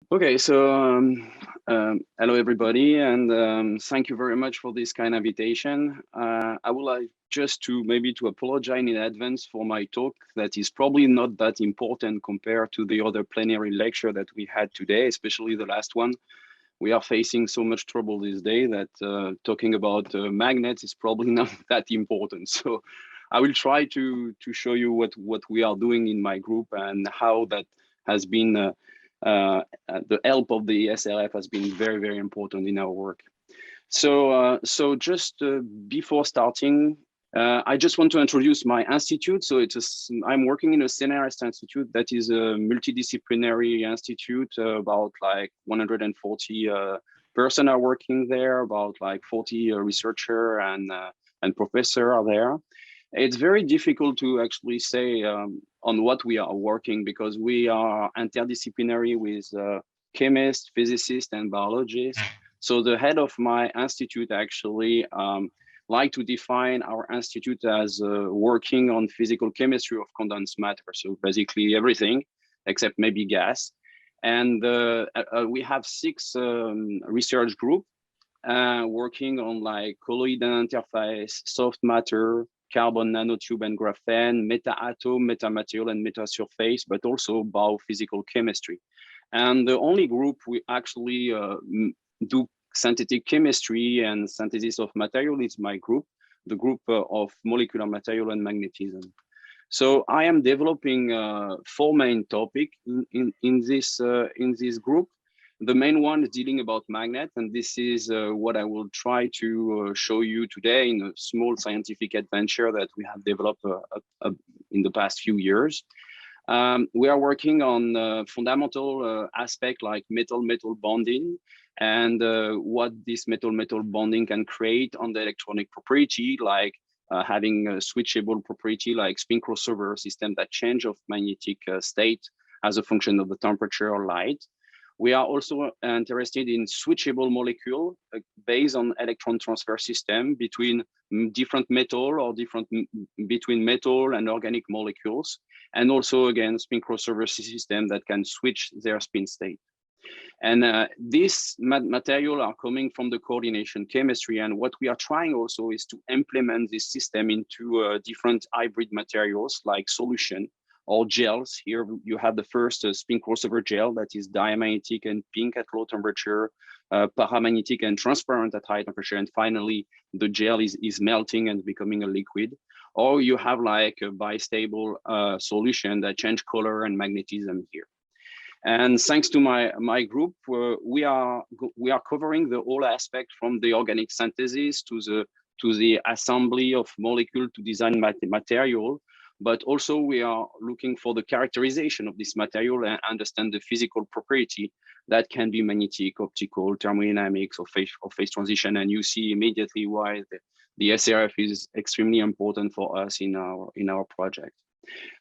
Okay, so hello everybody, and thank you very much for this kind invitation. I would like just to maybe to apologize in advance for my talk that is probably not that important compared to the other plenary lecture that we had today, especially the last one. We are facing so much trouble this day that talking about magnets is probably not that important. So I will try to show you what we are doing in my group and how that has been the help of the ESRF has been very important in our work. So just before starting, I just want to introduce my institute. So I'm working in a CNRS institute that is a multidisciplinary institute. About like 140 person are working there. About like 40 researcher and professor are there. It's very difficult to actually say on what we are working because we are interdisciplinary with chemists, physicists, and biologists. So the head of my institute actually like to define our institute as working on physical chemistry of condensed matter. So basically everything except maybe gas. And we have 6 research groups working on like colloidal interface, soft matter, carbon nanotube and graphene, meta-atom, metamaterial, and meta-surface, but also biophysical chemistry. And the only group we actually do synthetic chemistry and synthesis of material is my group, the group of molecular material and magnetism. So I am developing 4 main topics in this group. The main one is dealing about magnet, and this is what I will try to show you today in a small scientific adventure that we have developed in the past few years. We are working on fundamental aspect like metal-metal bonding and what this metal-metal bonding can create on the electronic property, like having a switchable property like spin crossover system that change of magnetic state as a function of the temperature or light. We are also interested in switchable molecule based on electron transfer system between different metal or between metal and organic molecules. And also again, spin crossover system that can switch their spin state. And these material are coming from the coordination chemistry. And what we are trying also is to implement this system into different hybrid materials like solution or gels. Here you have the first spin crossover gel that is diamagnetic and pink at low temperature, paramagnetic and transparent at high temperature. And finally, the gel is melting and becoming a liquid. Or you have like a bistable solution that change color and magnetism here. And thanks to my group, we are covering the whole aspect from the organic synthesis to the assembly of molecule to design material. But also we are looking for the characterization of this material and understand the physical property that can be magnetic, optical, thermodynamics, or phase transition. And you see immediately why the ESRF is extremely important for us in our project.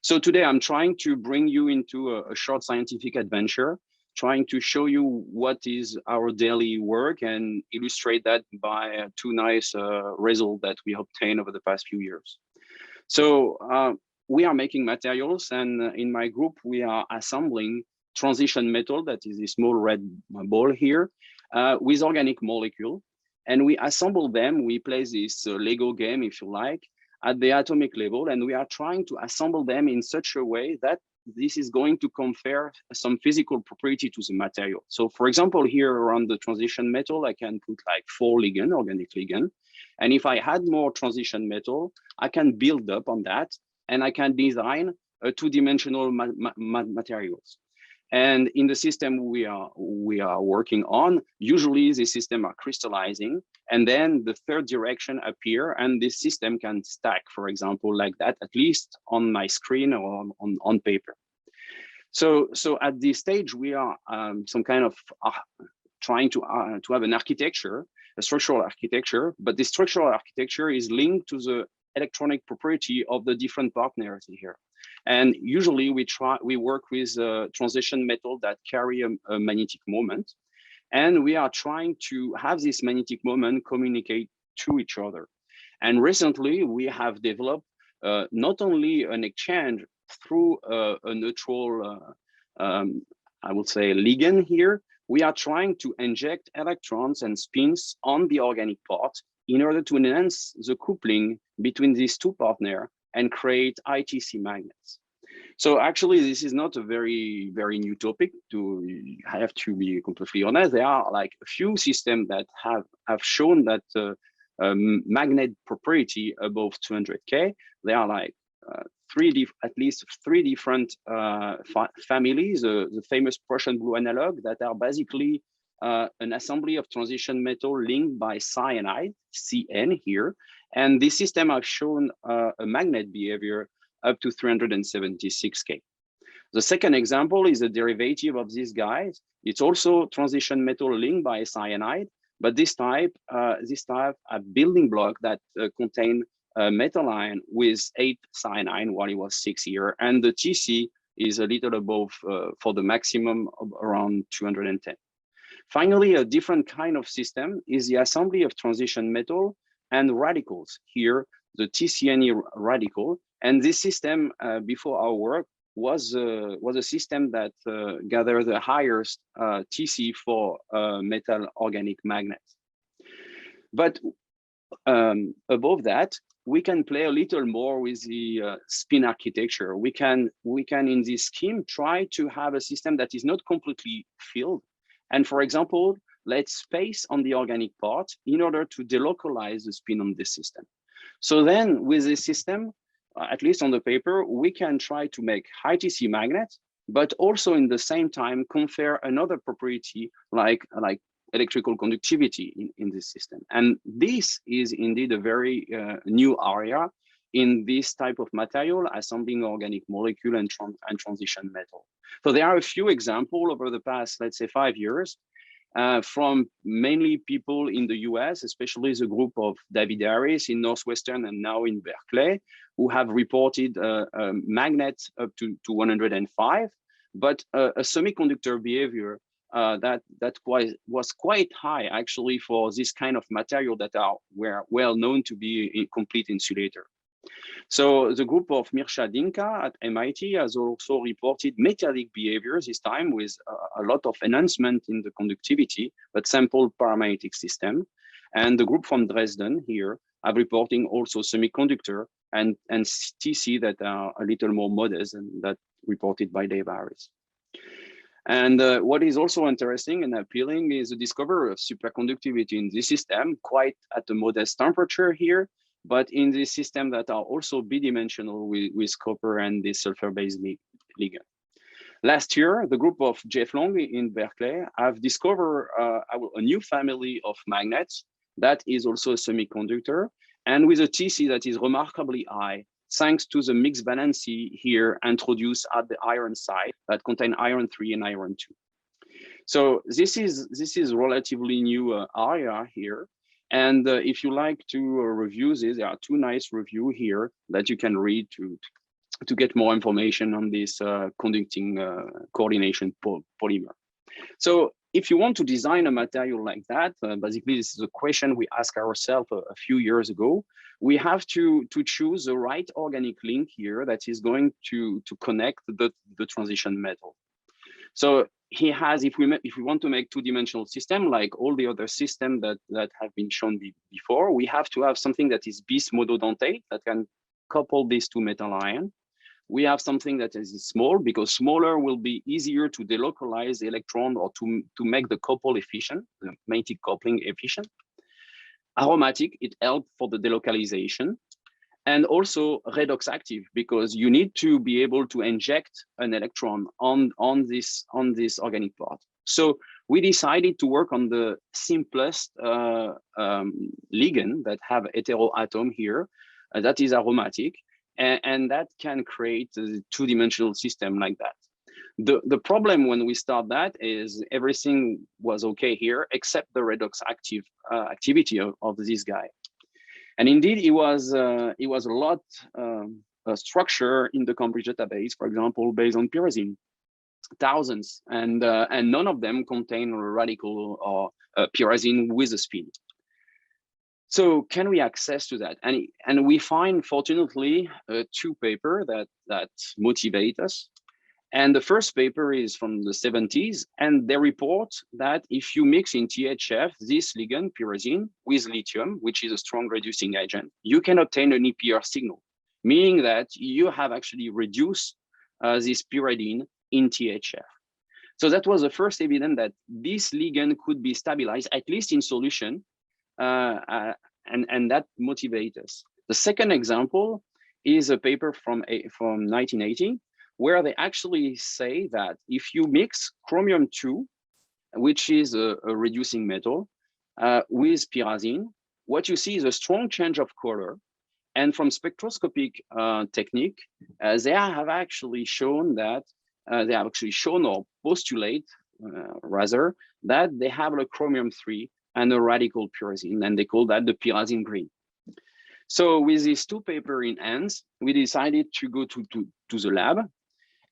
So today I'm trying to bring you into a short scientific adventure, trying to show you what is our daily work and illustrate that by 2 nice results that we obtained over the past few years. So we are making materials, and in my group, we are assembling transition metal, that is a small red ball here, with organic molecule. And we assemble them, we play this Lego game, if you like, at the atomic level, and we are trying to assemble them in such a way that this is going to confer some physical property to the material. So for example, here around the transition metal, I can put like 4 ligand, organic ligand. And if I had more transition metal, I can build up on that and I can design a 2-dimensional materials. And in the system we are working on, usually the system are crystallizing, and then the third direction appear, and this system can stack, for example, like that, at least on my screen or on paper. So at this stage, we are some kind of trying to have an architecture, a structural architecture, but the structural architecture is linked to the electronic property of the different partners here. And usually we work with transition metal that carry a magnetic moment. And we are trying to have this magnetic moment communicate to each other. And recently we have developed not only an exchange through a neutral I would say, ligand here, we are trying to inject electrons and spins on the organic part in order to enhance the coupling between these two partners and create ITC magnets. So actually, this is not a very new topic. I have to be completely honest. There are like a few systems that have shown that magnet property above 200K. There are like at least three different families. The famous Prussian blue analog that are basically an assembly of transition metal linked by cyanide, CN here. And this system have shown a magnet behavior up to 376K. The second example is a derivative of these guys. It's also transition metal linked by cyanide, but this type a building block that contain a metal ion with 8 cyanide while it was 6 here, and the TC is a little above for the maximum of around 210. Finally, a different kind of system is the assembly of transition metal and radicals. Here, the TCNE radical, and this system before our work was a system that gathered the highest TC for metal organic magnets. But above that, we can play a little more with the spin architecture. We can in this scheme try to have a system that is not completely filled. And for example, let's space on the organic part in order to delocalize the spin on this system. So then with this system, at least on the paper, we can try to make high TC magnets, but also in the same time confer another property like electrical conductivity in this system. And this is indeed a very new area in this type of material, assembling organic molecule and transition metal. So there are a few examples over the past, let's say, 5 years, from mainly people in the US, especially the group of David Harris in Northwestern and now in Berkeley, who have reported magnets up to 105, but a semiconductor behavior that was quite high actually for this kind of material that were well known to be a complete insulator. So the group of Mirsha Dinka at MIT has also reported metallic behavior this time with a lot of enhancement in the conductivity, but sample paramagnetic system. And the group from Dresden here are reporting also semiconductor and TC that are a little more modest than that reported by Dave Harris. And what is also interesting and appealing is the discovery of superconductivity in this system, quite at a modest temperature here, but in this system that are also bidimensional with copper and this sulfur-based ligand. Last year, the group of Jeff Long in Berkeley have discovered a new family of magnets that is also a semiconductor and with a TC that is remarkably high, thanks to the mixed valency here introduced at the iron side that contain iron 3 and iron 2. So this is relatively new area here. And if you like to review this, there are 2 nice reviews here that you can read to get more information on this conducting coordination polymer. So if you want to design a material like that, basically this is a question we asked ourselves a few years ago. We have to choose the right organic link here that is going to connect the transition metal. So he has, if we want to make 2-dimensional system like all the other systems that have been shown before, we have to have something that is bis monodentate that can couple these 2 metal ions. We have something that is small because smaller will be easier to delocalize the electron or to make the couple efficient, the magnetic coupling efficient. Aromatic, it helps for the delocalization. And also redox active, because you need to be able to inject an electron on this organic part. So we decided to work on the simplest ligand that have heteroatom here, that is aromatic, and that can create a 2-dimensional system like that. The problem when we start that is everything was okay here except the redox active activity of this guy. And indeed, it was a lot structure in the Cambridge database, for example, based on pyrazine, thousands, and none of them contain a radical or pyrazine with a spin. So can we access to that? And we find, fortunately, 2 papers that motivate us. And the first paper is from the 70s, and they report that if you mix in THF this ligand, pyrazine, with lithium, which is a strong reducing agent, you can obtain an EPR signal, meaning that you have actually reduced this pyridine in THF. So that was the first evidence that this ligand could be stabilized, at least in solution, and that motivates us. The second example is a paper from 1980, where they actually say that if you mix chromium-2, which is a reducing metal, with pyrazine, what you see is a strong change of color. And from spectroscopic technique, they have actually shown that, or postulate rather, that they have a chromium-3 and a radical pyrazine, and they call that the pyrazine green. So with these two papers in hands, we decided to go to the lab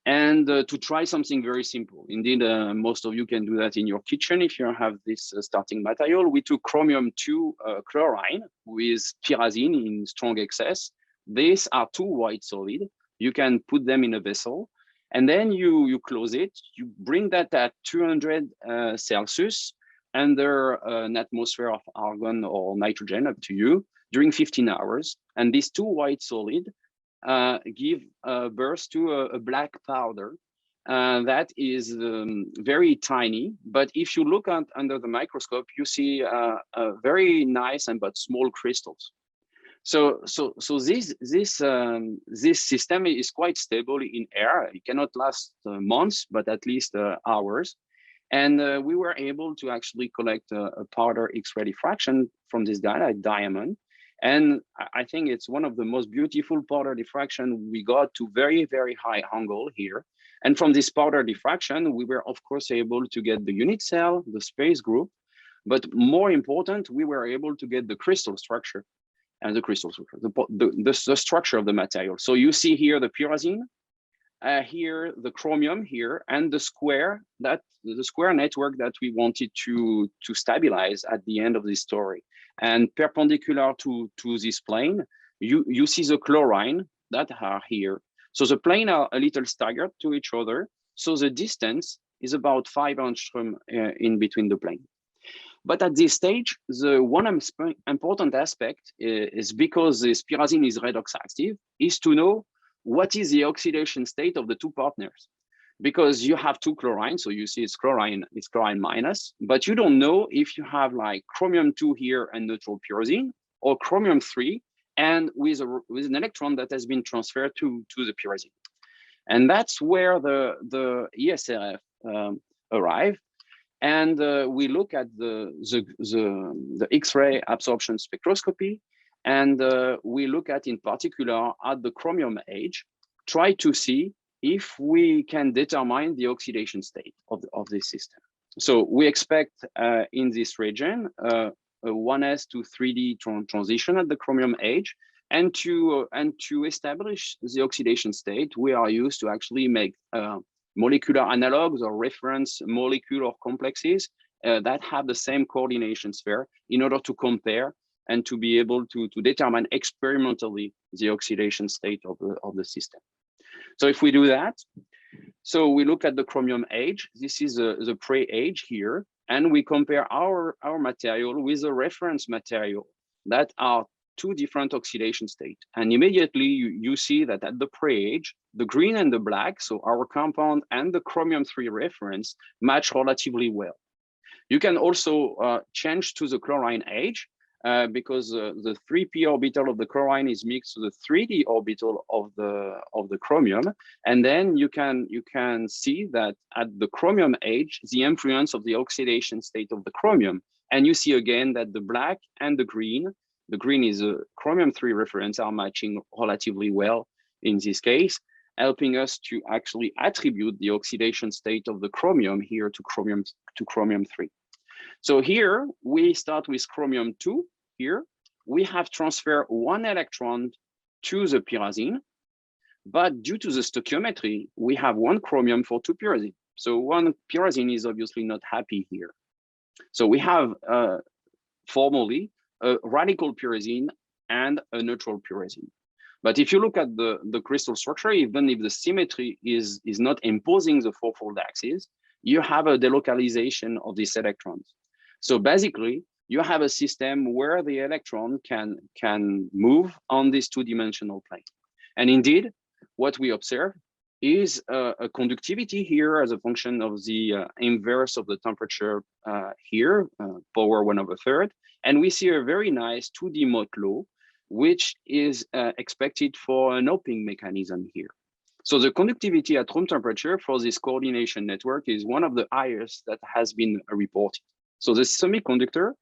and to try something very simple. Indeed, most of you can do that in your kitchen if you have this starting material. We took chromium-2 chlorine with pyrazine in strong excess. These are two white solid. You can put them in a vessel, and then you close it. You bring that at 200 Celsius under an atmosphere of argon or nitrogen, up to you, during 15 hours. And these two white solid give birth to a black powder that is very tiny. But if you look at under the microscope, you see very nice but small crystals. So this system is quite stable in air. It cannot last months, but at least hours. And we were able to actually collect a powder X-ray diffraction from this diamond. And I think it's one of the most beautiful powder diffraction we got to very, very high angle here. And from this powder diffraction, we were of course able to get the unit cell, the space group, but more important, we were able to get the crystal structure and the structure of the material. So you see here the pyrazine, here the chromium here, and the square network that we wanted to stabilize at the end of this story. And perpendicular to this plane, you see the chlorine that are here. So the plane are a little staggered to each other. So the distance is about 5 angstrom in between the plane. But at this stage, the one important aspect is because this pyrazine is redox active, is to know what is the oxidation state of the two partners. Because you have two chlorines, so you see it's chlorine minus, but you don't know if you have like chromium-2 here and neutral pyrazine, or chromium-3 and with an electron that has been transferred to the pyrazine. And that's where the ESRF arrive. And we look at the X-ray absorption spectroscopy, and we look at in particular at the chromium age, try to see if we can determine the oxidation state of this system. So we expect in this region a 1s to 3d transition at the chromium age, and to establish the oxidation state, we are used to actually make molecular analogs or reference molecular complexes that have the same coordination sphere in order to compare and to be able to determine experimentally the oxidation state of the system. So if we do that, so we look at the chromium age, this is the pre-age here, and we compare our material with the reference material that are two different oxidation states. And immediately you see that at the pre-age, the green and the black, so our compound and the chromium-3 reference match relatively well. You can also change to the chlorine age, because the 3p orbital of the chlorine is mixed to the 3d orbital of the chromium, and then you can see that at the chromium age, the influence of the oxidation state of the chromium, and you see again that the black and the green is a chromium-3 reference, are matching relatively well in this case, helping us to actually attribute the oxidation state of the chromium here to chromium-3. So here we start with chromium-2. Here we have transferred one electron to the pyrazine, but due to the stoichiometry, we have one chromium for two pyrazine. So one pyrazine is obviously not happy here. So we have formally a radical pyrazine and a neutral pyrazine. But if you look at the crystal structure, even if the symmetry is not imposing the fourfold axis, you have a delocalization of these electrons. So basically, you have a system where the electron can move on this two-dimensional plane. And indeed, what we observe is a conductivity here as a function of the inverse of the temperature here, power 1/3. And we see a very nice 2D Mott law, which is expected for an opening mechanism here. So the conductivity at room temperature for this coordination network is one of the highest that has been reported. So the semiconductor,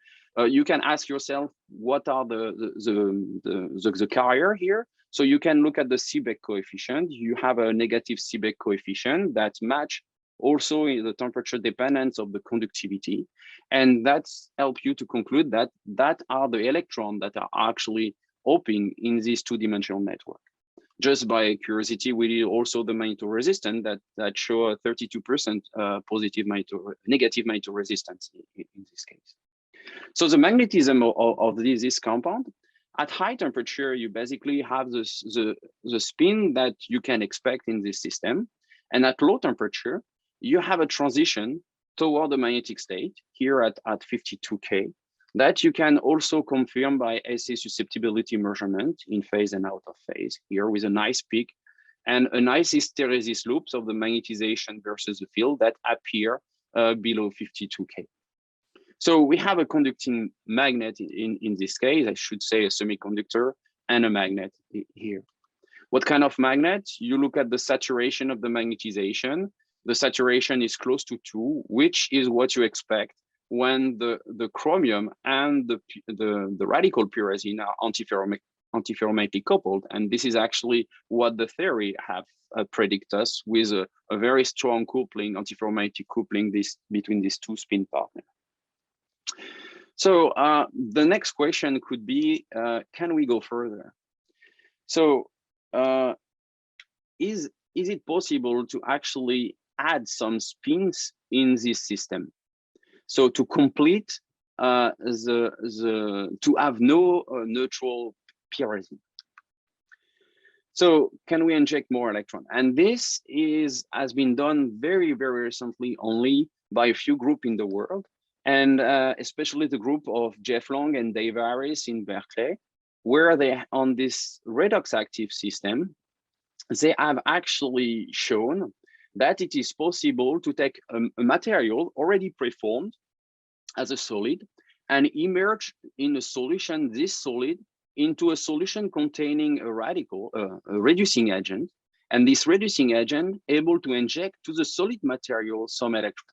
you can ask yourself, what are the carrier here? So you can look at the Seebeck coefficient. You have a negative Seebeck coefficient that match also in the temperature dependence of the conductivity. And that's help you to conclude that that are the electrons that are actually open in this two-dimensional network. Just by curiosity, we did also the magnetoresistance that show a 32% negative magnetoresistance in this case. So the magnetism of this compound, at high temperature, you basically have the spin that you can expect in this system. And at low temperature, you have a transition toward the magnetic state here at 52 K that you can also confirm by SA susceptibility measurement in phase and out of phase here with a nice peak and a nice hysteresis loops of the magnetization versus the field that appear below 52 K. So we have a conducting magnet in this case, I should say a semiconductor and a magnet here. What kind of magnet? You look at the saturation of the magnetization. The saturation is close to 2, which is what you expect when the chromium and the radical pyrazine are antiferromagnetically coupled. And this is actually what the theory have predict us with a very strong coupling, antiferromagnetic coupling between these two spin partners. So the next question could be, can we go further? So is it possible to actually add some spins in this system? So to complete to have no neutral pyrazine. So can we inject more electron? And this has been done very, very recently only by a few groups in the world. And especially the group of Jeff Long and Dave Harris in Berkeley, where they, on this redox active system, they have actually shown that it is possible to take a material already preformed as a solid and immerse in a solution, this solid, into a solution containing a radical, a reducing agent, and this reducing agent able to inject to the solid material some electrons.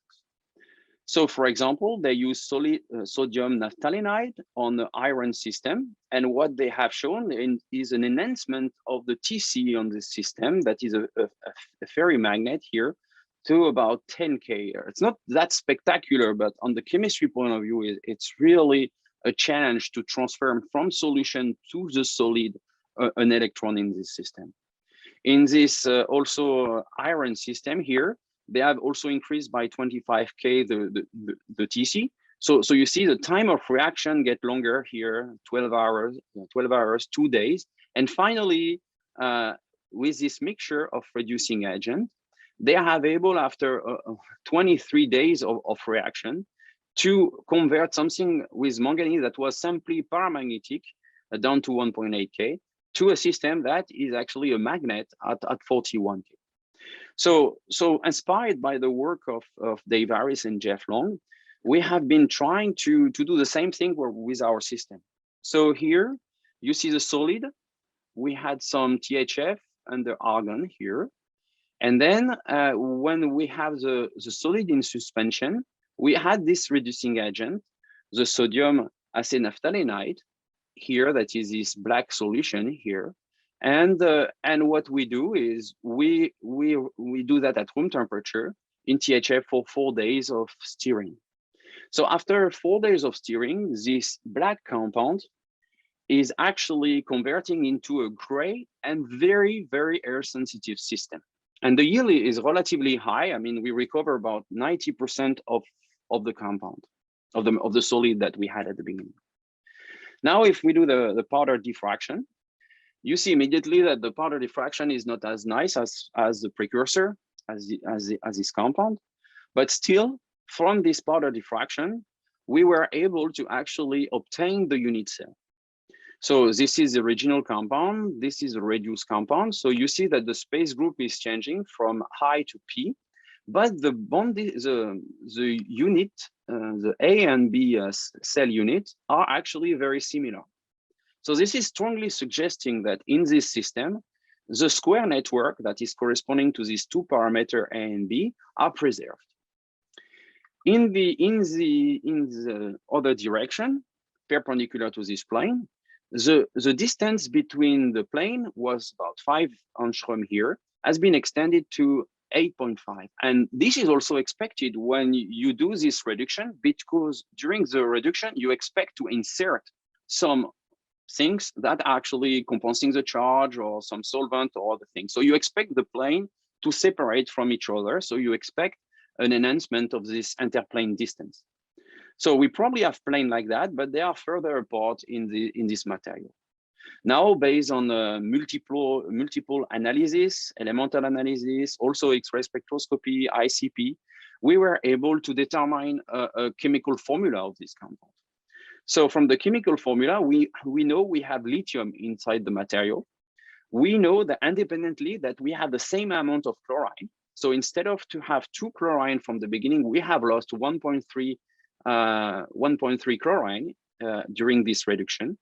So for example, they use sodium naphthalenide on the iron system. And what they have shown is an enhancement of the TC on this system that is a ferrimagnet here to about 10K. It's not that spectacular, but on the chemistry point of view, it's really a challenge to transfer from solution to the solid an electron in this system. In this also iron system here, they have also increased by 25K the TC. So you see the time of reaction get longer here, 12 hours, 2 days. And finally, with this mixture of reducing agent, they have able after 23 days of reaction to convert something with manganese that was simply paramagnetic down to 1.8K to a system that is actually a magnet at 41K. So inspired by the work of Dave Harris and Jeff Long, we have been trying to do the same thing with our system. So here you see the solid. We had some THF and the argon here. And then when we have the solid in suspension, we had this reducing agent, the sodium acetylnaphthalenide here, that is this black solution here. And what we do is we do that at room temperature in THF for 4 days of stirring. So after 4 days of stirring, this black compound is actually converting into a gray and very, very air sensitive system. And the yield is relatively high. I mean, we recover about 90% of the compound, of the solid that we had at the beginning. Now, if we do the powder diffraction, you see immediately that the powder diffraction is not as nice as the precursor, as this compound, but still from this powder diffraction, we were able to actually obtain the unit cell. So this is the original compound, this is a reduced compound. So you see that the space group is changing from I to P, but the bond, the unit, the A and B cell unit are actually very similar. So this is strongly suggesting that in this system, the square network that is corresponding to these two parameters A and B are preserved. In the other direction, perpendicular to this plane, the distance between the plane was about 5 angstrom here, has been extended to 8.5. And this is also expected when you do this reduction, because during the reduction, you expect to insert some things that are actually compensating the charge or some solvent or other things. So you expect the plane to separate from each other. So you expect an enhancement of this interplane distance. So we probably have plane like that, but they are further apart in this material. Now, based on multiple analysis, elemental analysis, also X-ray spectroscopy, ICP, we were able to determine a chemical formula of this compound. So from the chemical formula, we know we have lithium inside the material. We know that independently that we have the same amount of chlorine. So instead of to have 2 chlorine from the beginning, we have lost 1.3 chlorine during this reduction.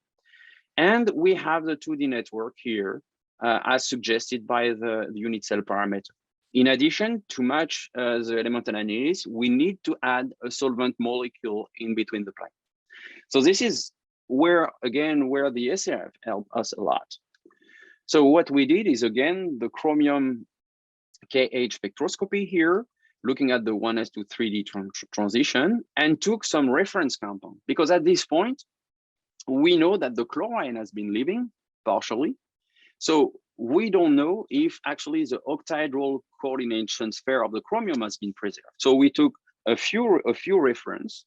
And we have the 2D network here as suggested by the unit cell parameter. In addition, to match the elemental analysis, we need to add a solvent molecule in between the plane. So this is where the ESRF helped us a lot. So what we did is, again, the chromium KH spectroscopy here, looking at the 1s to 3D transition, and took some reference compound, because at this point, we know that the chlorine has been leaving partially. So we don't know if actually the octahedral coordination sphere of the chromium has been preserved. So we took a few reference,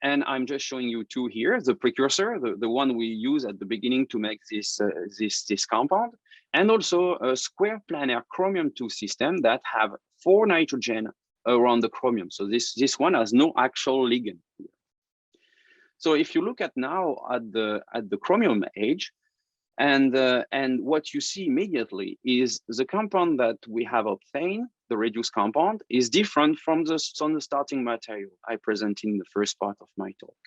and I'm just showing you 2 here, the precursor, the one we use at the beginning to make this compound, and also a square planar chromium 2 system that have 4 nitrogen around the chromium. So this one has no actual ligand here. So if you look at now at the chromium age, and what you see immediately is the compound that we have obtained, the reduced compound, is different from the starting material I presented in the first part of my talk.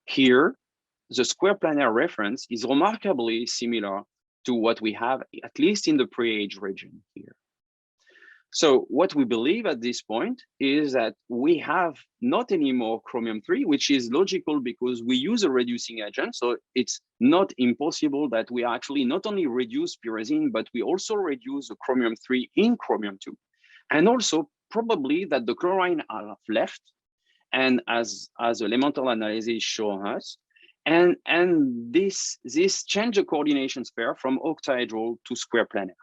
Here, the square planar reference is remarkably similar to what we have, at least in the pre-age region here. So what we believe at this point is that we have not anymore chromium 3, which is logical because we use a reducing agent. So it's not impossible that we actually not only reduce pyrazine, but we also reduce the chromium 3 in chromium 2. And also probably that the chlorine are left, and as elemental analysis show us, and this change the coordination sphere from octahedral to square planar.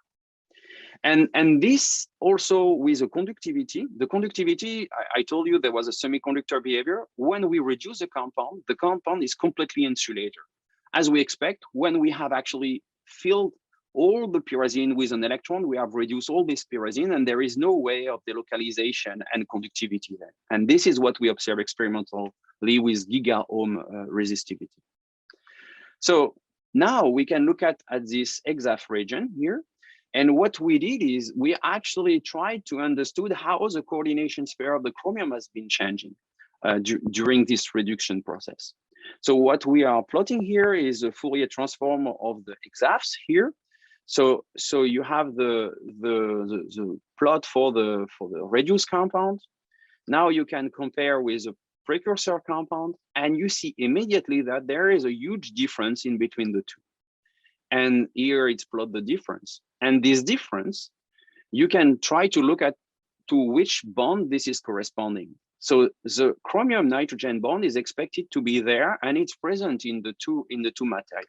And this also with the conductivity. The conductivity, I told you there was a semiconductor behavior. When we reduce the compound is completely insulated. As we expect, when we have actually filled all the pyrazine with an electron, we have reduced all this pyrazine, and there is no way of delocalization and conductivity there. And this is what we observe experimentally with giga-ohm resistivity. So now we can look at this EXAF region here. And what we did is we actually tried to understand how the coordination sphere of the chromium has been changing during this reduction process. So what we are plotting here is a Fourier transform of the EXAFs here. So you have the plot for the reduced compound. Now you can compare with the precursor compound, and you see immediately that there is a huge difference in between the two. And here it's plot the difference. And this difference, you can try to look at to which bond this is corresponding. So the chromium nitrogen bond is expected to be there, and it's present in the two materials.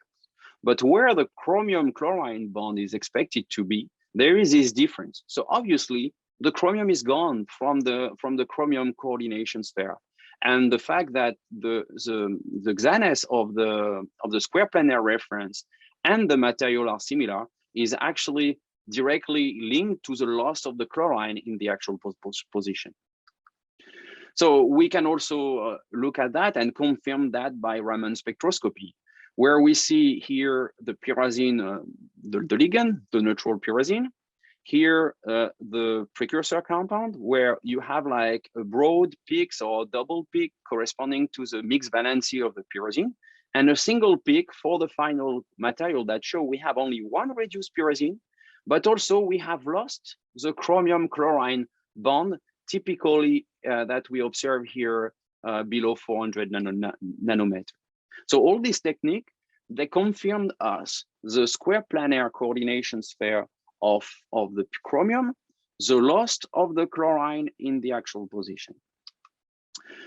But where the chromium chlorine bond is expected to be, there is this difference. So obviously the chromium is gone from the chromium coordination sphere. And the fact that the Xanes of the square planar reference and the material are similar is actually directly linked to the loss of the chlorine in the actual position. So we can also look at that and confirm that by Raman spectroscopy, where we see here the pyrazine, the ligand, the neutral pyrazine, here the precursor compound, where you have like a broad peaks or double peak corresponding to the mixed valency of the pyrazine, and a single peak for the final material that show we have only one reduced pyrazine, but also we have lost the chromium chlorine bond, typically that we observe here below 400 nanometer. So all these techniques, they confirmed us the square planar coordination sphere of the chromium, the loss of the chlorine in the actual position.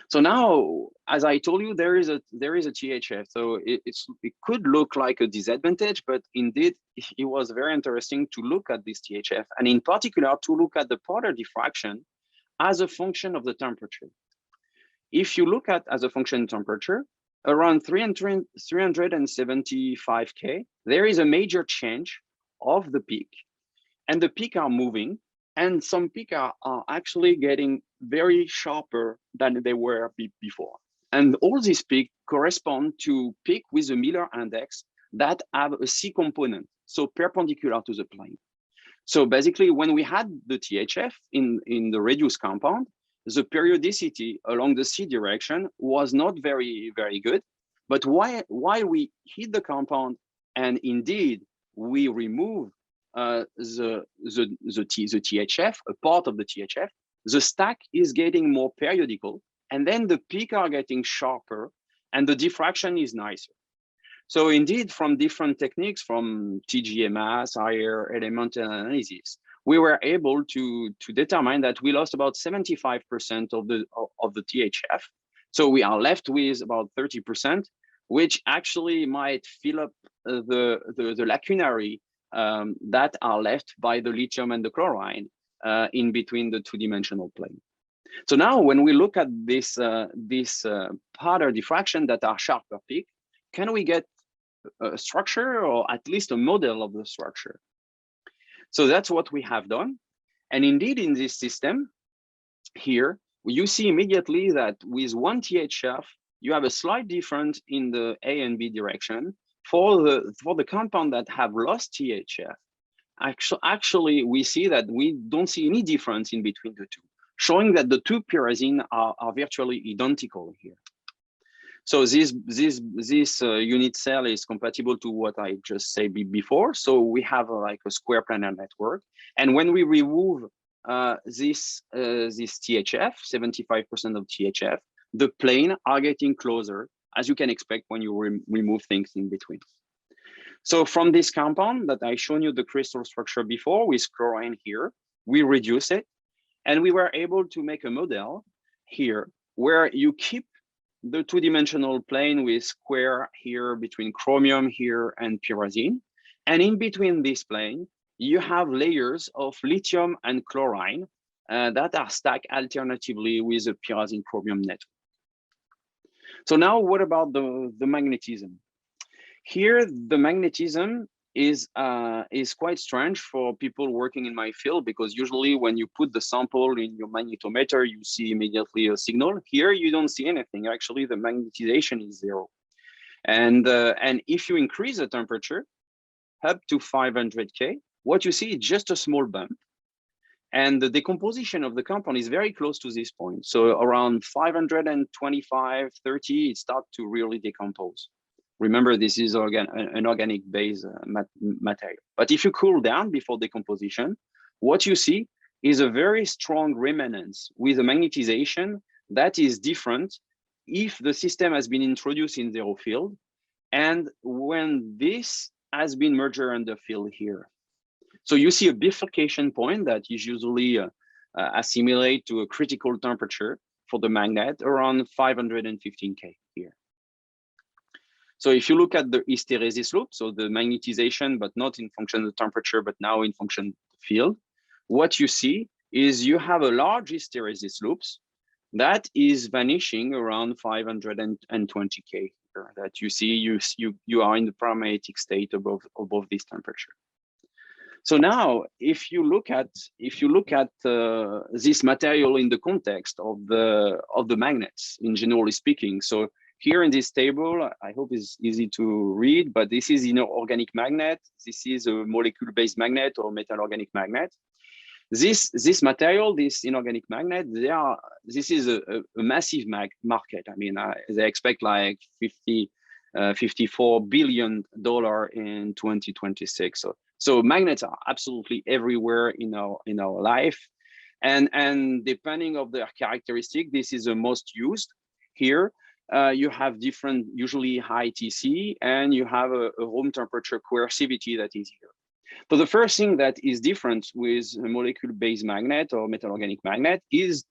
So now, as I told you, there is a THF. So it could look like a disadvantage, but indeed it was very interesting to look at this THF, and in particular to look at the Porter diffraction as a function of the temperature. If you look at as a function of temperature, around 375 K, there is a major change of the peak, and the peak are moving, and some peak are actually getting very sharper than they were before. And all these peaks correspond to peak with a Miller index that have a C component, so perpendicular to the plane. So basically, when we had the THF in the reduced compound, the periodicity along the C direction was not very good. But while we hit the compound and indeed we remove the THF, a part of the THF, the stack is getting more periodical, and then the peaks are getting sharper, and the diffraction is nicer. So indeed, from different techniques, from TGMS, higher element analysis, we were able to determine that we lost about 75% of the THF. So we are left with about 30%, which actually might fill up the lacunary that are left by the lithium and the chlorine in between the two-dimensional plane. So now when we look at this Porter diffraction that are sharper peak, can we get a structure or at least a model of the structure? So that's what we have done. And indeed in this system here, you see immediately that with one THF, you have a slight difference in the A and B direction. For the compound that have lost THF, actually we see that we don't see any difference in between the two, showing that the two pyrazine are virtually identical here. So this unit cell is compatible to what I just said before. So we have like a square planar network, and when we remove this THF, 75% of THF, the plane are getting closer, as you can expect when you remove things in between. So from this compound that I shown you the crystal structure before with chlorine here, we reduce it, and we were able to make a model here where you keep the two-dimensional plane with square here between chromium here and pyrazine, and in between this plane you have layers of lithium and chlorine that are stacked alternatively with a pyrazine chromium network. So now what about the magnetism? Here, the magnetism is quite strange for people working in my field, because usually when you put the sample in your magnetometer, you see immediately a signal. Here, you don't see anything. Actually, the magnetization is 0. And if you increase the temperature up to 500 K, what you see is just a small bump. And the decomposition of the compound is very close to this point. So around 525, 30, it starts to really decompose. Remember, this is an organic base material. But if you cool down before decomposition, what you see is a very strong remanence with a magnetization that is different if the system has been introduced in zero field and when this has been merged under field here. So you see a bifurcation point that is usually assimilate to a critical temperature for the magnet around 515 K here. So if you look at the hysteresis loop, so the magnetization, but not in function of the temperature, but now in function of the field, what you see is you have a large hysteresis loops that is vanishing around 520 K here that you see you are in the paramagnetic state above this temperature. So now, if you look at this material in the context of the magnets, in generally speaking, so here in this table, I hope it's easy to read, but this is inorganic magnet. This is a molecule-based magnet or metal organic magnet. This material, this inorganic magnet, this is a massive market. I mean, they expect like $54 billion in 2026. So magnets are absolutely everywhere in our life, and depending of their characteristic, this is the most used. Here you have different, usually high TC, and you have a room temperature coercivity that is here. So the first thing that is different with a molecule-based magnet or metal organic magnet is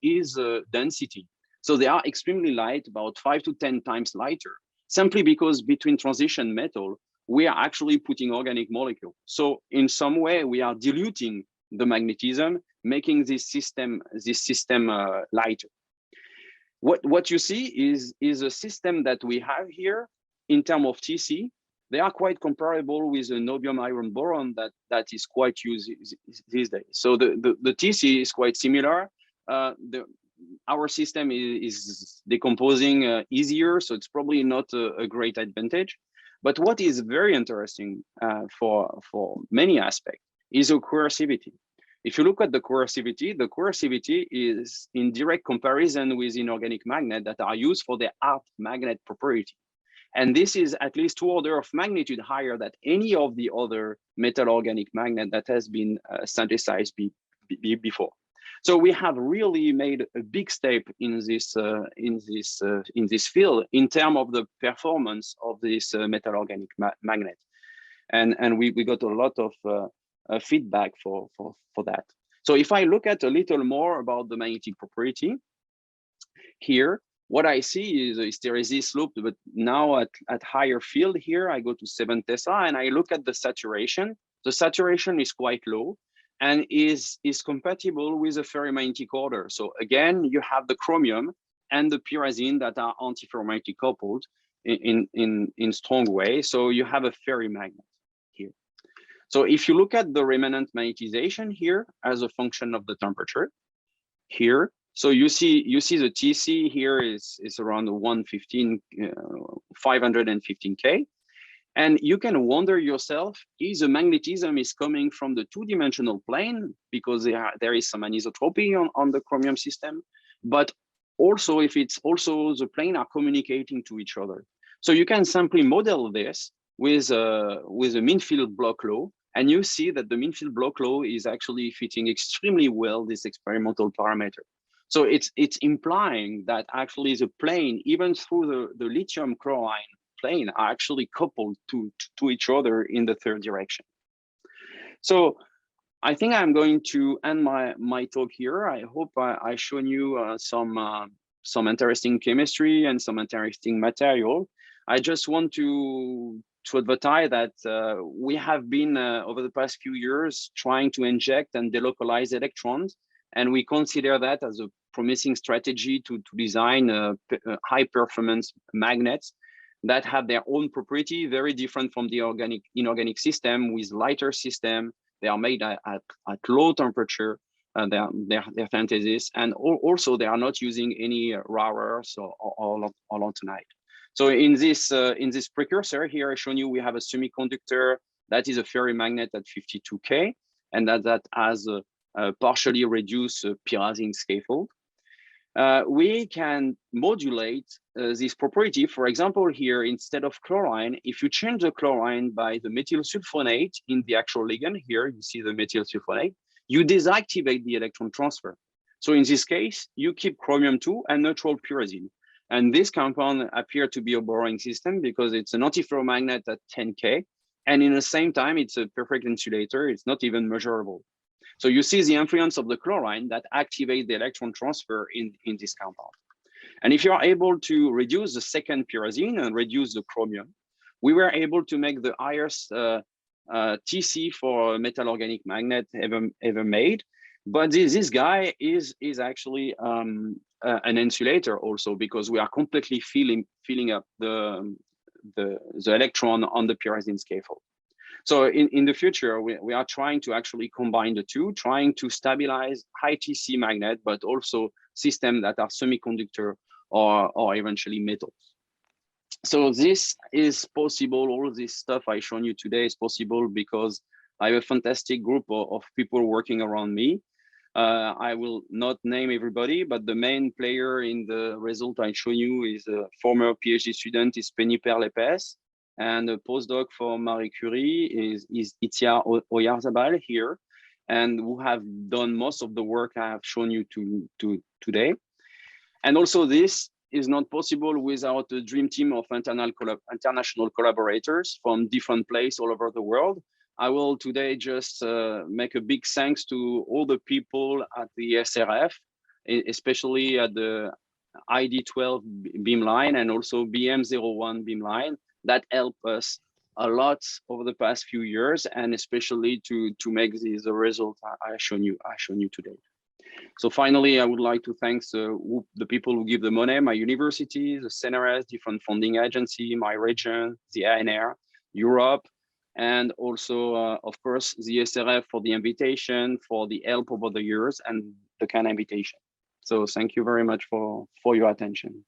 density. So they are extremely light, about 5 to 10 times lighter, simply because between transition metal, we are actually putting organic molecule. So in some way, we are diluting the magnetism, making this system lighter. What you see is a system that we have here in terms of TC. They are quite comparable with a niobium iron boron that is quite used these days. So the TC is quite similar. Our system is decomposing easier, so it's probably not a great advantage. But what is very interesting for many aspects is a coercivity. If you look at the coercivity is in direct comparison with inorganic magnet that are used for their art magnet property. And this is at least 2 orders of magnitude higher than any of the other metal organic magnet that has been synthesized before. So we have really made a big step in this field in terms of the performance of this metal organic magnet, and we got a lot of feedback for that. So if I look at a little more about the magnetic property here, what I see is there is this loop, but now at higher field here, I go to 7 Tesla and I look at the saturation. The saturation is quite low and is compatible with a ferromagnetic order. So again, you have the chromium and the pyrazine that are antiferromagnetic coupled in strong way. So you have a ferrimagnet here. So if you look at the remnant magnetization here as a function of the temperature here, so you see the TC here is around 515K. And you can wonder yourself, is the magnetism is coming from the 2-dimensional plane because there is some anisotropy on the chromium system, but also if it's also the plane are communicating to each other. So you can simply model this with a mean field block law, and you see that the mean field block law is actually fitting extremely well this experimental parameter. So it's implying that actually the plane, even through the lithium chlorine plane, are actually coupled to each other in the third direction. So I think I'm going to end my talk here. I hope I've shown you some interesting chemistry and some interesting material. I just want to advertise that we have been over the past few years trying to inject and delocalize electrons, and we consider that as a promising strategy to design high performance magnets that have their own property, very different from the inorganic system, with lighter system. They are made at low temperature, their synthesis, and also they are not using any rare earths or lanthonide. So in this precursor here, I've shown you we have a semiconductor that is a ferrimagnet at 52K, and that has a partially reduced pyrazine scaffold. We can modulate this property. For example, here, instead of chlorine, if you change the chlorine by the methyl sulfonate in the actual ligand, here you see the methyl sulfonate, you deactivate the electron transfer. So in this case, you keep chromium-2 and neutral pyrazine. And this compound appears to be a boring system because it's an antiferromagnet at 10K. And in the same time, it's a perfect insulator. It's not even measurable. So you see the influence of the chlorine that activates the electron transfer in this compound. And if you are able to reduce the second pyrazine and reduce the chromium, we were able to make the highest TC for a metal organic magnet ever made. But this guy is actually an insulator also, because we are completely filling up the the electron on the pyrazine scaffold. So in the future, we are trying to actually combine the two, trying to stabilize high TC magnet, but also systems that are semiconductor or eventually metals. So this is possible. All of this stuff I shown you today is possible because I have a fantastic group of people working around me. I will not name everybody, but the main player in the result I show you is a former PhD student, is Penny Perlepes, and a postdoc for Marie Curie is Itzia Oyarzabal here, and who have done most of the work I have shown you today. And also this is not possible without a dream team of international collaborators from different places all over the world. I will today just make a big thanks to all the people at the ESRF, especially at the ID12 beamline and also BM01 beamline that help us a lot over the past few years, and especially to make the result I shown you today. So finally, I would like to thank the people who give the money, my university, the CNRS, different funding agency, my region, the ANR, Europe, and also, of course, the ESRF for the invitation, for the help over the years, and the kind of invitation. So thank you very much for your attention.